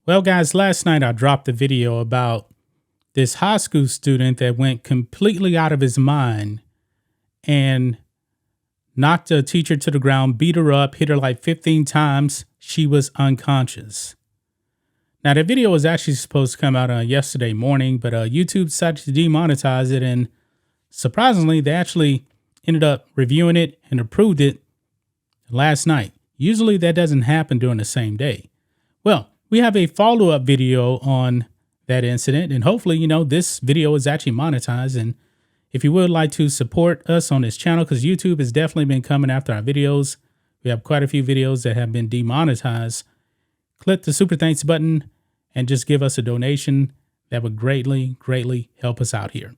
Well, guys, last night I dropped a video about this high school student that went completely out of his mind and knocked a teacher to the ground, beat her up, hit her like 15 times. She was unconscious. Now, the video was actually supposed to come out yesterday morning, but YouTube decided to demonetize it. And surprisingly, they actually ended up reviewing it and approved it last night. Usually that doesn't happen during the same day. Well, we have a follow-up video on that incident, and hopefully, this video is actually monetized. And if you would like to support us on this channel, because YouTube has definitely been coming after our videos, we have quite a few videos that have been demonetized. Click the super thanks button and just give us a donation. That would greatly, greatly help us out here.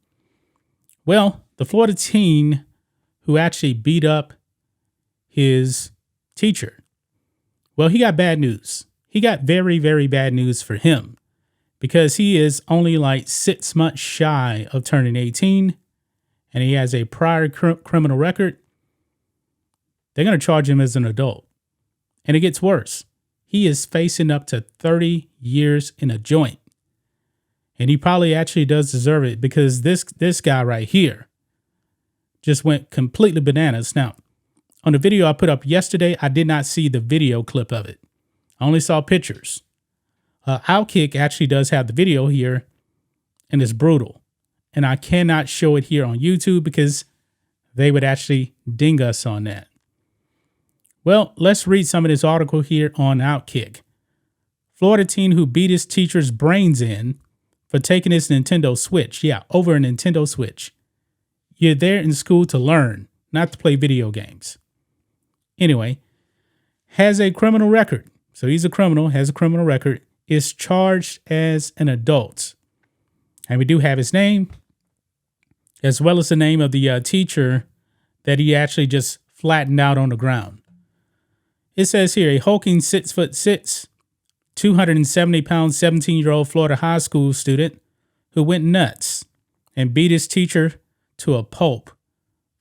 Well, the Florida teen who actually beat up his teacher, well, he got bad news. He got very, very bad news for him because he is only like 6 months shy of turning 18 and he has a prior criminal record. They're going to charge him as an adult. And it gets worse. He is facing up to 30 years in a joint. And he probably actually does deserve it because this guy right here just went completely bananas. Now, on the video I put up yesterday, I did not see the video clip of it. I only saw pictures. Outkick actually does have the video here, and it's brutal. And I cannot show it here on YouTube because they would actually ding us on that. Well, let's read some of this article here on Outkick. Florida teen who beat his teacher's brains in for taking his Nintendo Switch. Yeah, over a Nintendo Switch. You're there in school to learn, not to play video games. Anyway, has a criminal record. So he's a criminal, has a criminal record, is charged as an adult. And we do have his name, as well as the name of the teacher that he actually just flattened out on the ground. It says here, a hulking 6'6", 270-pound, 17-year-old Florida high school student who went nuts and beat his teacher to a pulp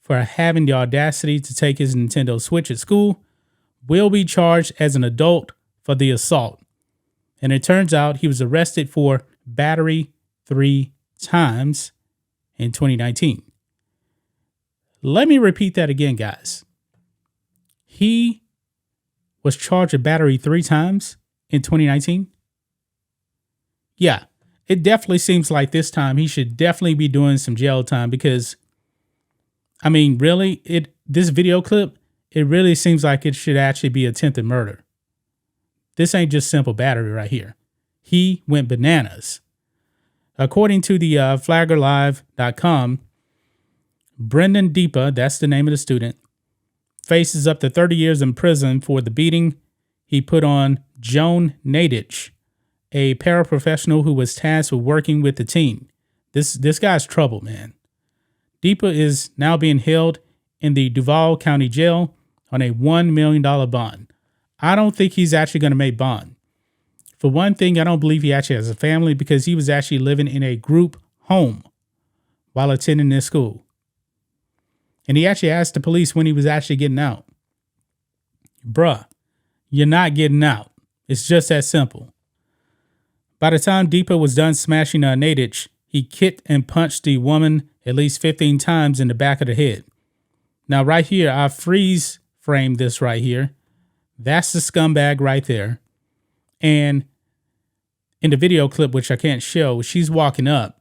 for having the audacity to take his Nintendo Switch at school will be charged as an adult for the assault. And it turns out he was arrested for battery 3 times in 2019. Let me repeat that again, guys. He was charged with battery 3 times in 2019. Yeah, it definitely seems like this time he should definitely be doing some jail time because, I mean, really, this video clip, it really seems like it should actually be attempted murder. This ain't just simple battery right here. He went bananas. According to the flaggerlive.com, Brendan Deepa, that's the name of the student, faces up to 30 years in prison for the beating he put on Joan Nadich, a paraprofessional who was tasked with working with the teen. This guy's trouble, man. Deepa is now being held in the Duval County Jail on a $1 million bond. I don't think he's actually going to make bond. For one thing, I don't believe he actually has a family because he was actually living in a group home while attending this school. And he actually asked the police when he was actually getting out. Bruh, you're not getting out. It's just that simple. By the time Deepa was done smashing Nadich, he kicked and punched the woman at least 15 times in the back of the head. Now, right here, I freeze framed this right here. That's the scumbag right there. And in the video clip, which I can't show, she's walking up.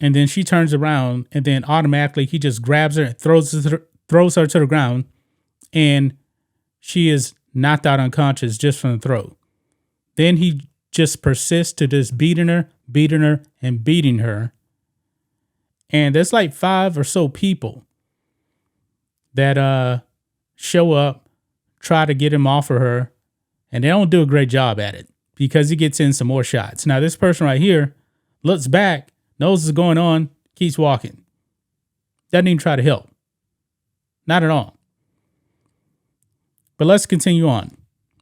And then she turns around and then automatically he just grabs her and throws her to the ground. And she is knocked out unconscious just from the throw. Then he just persists to just beating her, and beating her. And there's like 5 or so people that show up, try to get him off of her, and they don't do a great job at it because he gets in some more shots. Now, this person right here looks back, knows what's going on, keeps walking. Doesn't even try to help. Not at all. But let's continue on.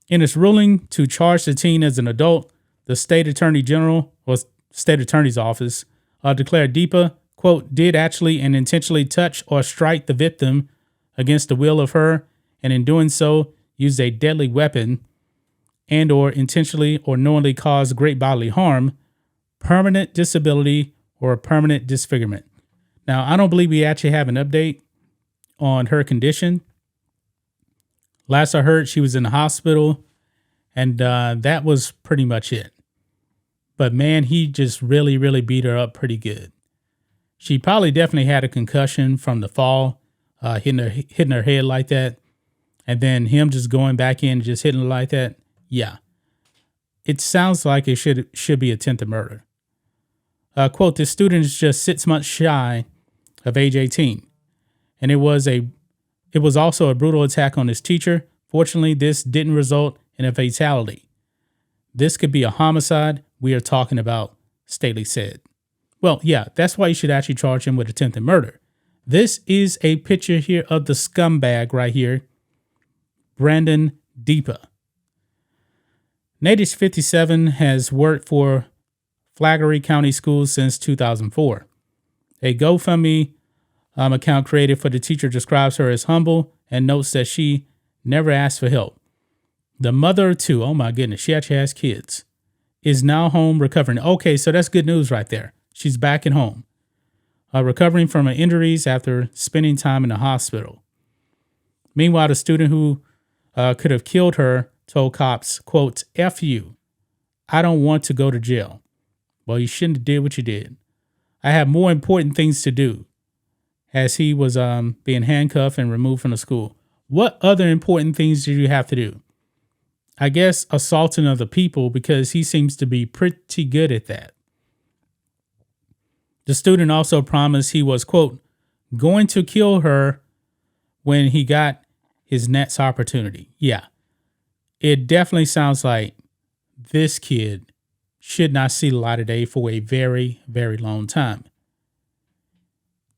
In its ruling to charge the teen as an adult, the state attorney general, or state attorney's office, declared Deepa, quote, did actually and intentionally touch or strike the victim against the will of her, and in doing so, used a deadly weapon and or intentionally or knowingly cause great bodily harm, permanent disability, or permanent disfigurement. Now, I don't believe we actually have an update on her condition. Last I heard, she was in the hospital, and that was pretty much it. But man, he just really, really beat her up pretty good. She probably definitely had a concussion from the fall, hitting her head like that. And then him just going back in and just hitting her like that. Yeah. It sounds like it should be attempted murder. Quote, this student is just 6 months shy of age 18. And it was also a brutal attack on his teacher. Fortunately, this didn't result in a fatality. This could be a homicide we are talking about, Staley said. Well, yeah, that's why you should actually charge him with attempted murder. This is a picture here of the scumbag right here, Brandon Deepa. Natish 57 has worked for Flagler County Schools since 2004. A GoFundMe account created for the teacher describes her as humble and notes that she never asked for help. The mother of two, oh my goodness, she actually has kids, is now home recovering. Okay, so that's good news right there. She's back at home, recovering from her injuries after spending time in the hospital. Meanwhile, the student who could have killed her told cops, quote, F you. I don't want to go to jail. Well, you shouldn't have did what you did. I have more important things to do, as he was being handcuffed and removed from the school. What other important things did you have to do? I guess assaulting other people, because he seems to be pretty good at that. The student also promised he was, quote, going to kill her when he got his next opportunity. Yeah, it definitely sounds like this kid should not see the light of day for a very, very long time.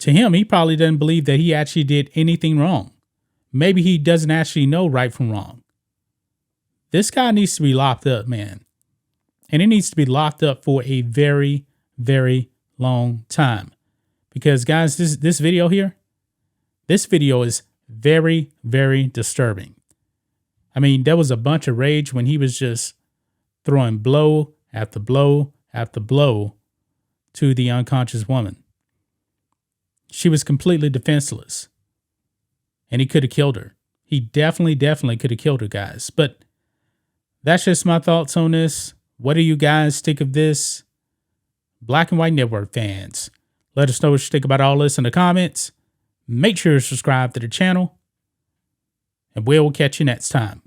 To him, he probably doesn't believe that he actually did anything wrong. Maybe he doesn't actually know right from wrong. This guy needs to be locked up, man. And he needs to be locked up for a very, very long time. Because, guys, this video here, this video is very, very disturbing. I mean, there was a bunch of rage when he was just throwing blow after blow after blow to the unconscious woman. She was completely defenseless. And he could have killed her. He definitely could have killed her, guys. But that's just my thoughts on this. What do you guys think of this? Black and White Network fans, let us know what you think about all this in the comments. Make sure to subscribe to the channel. And we'll catch you next time.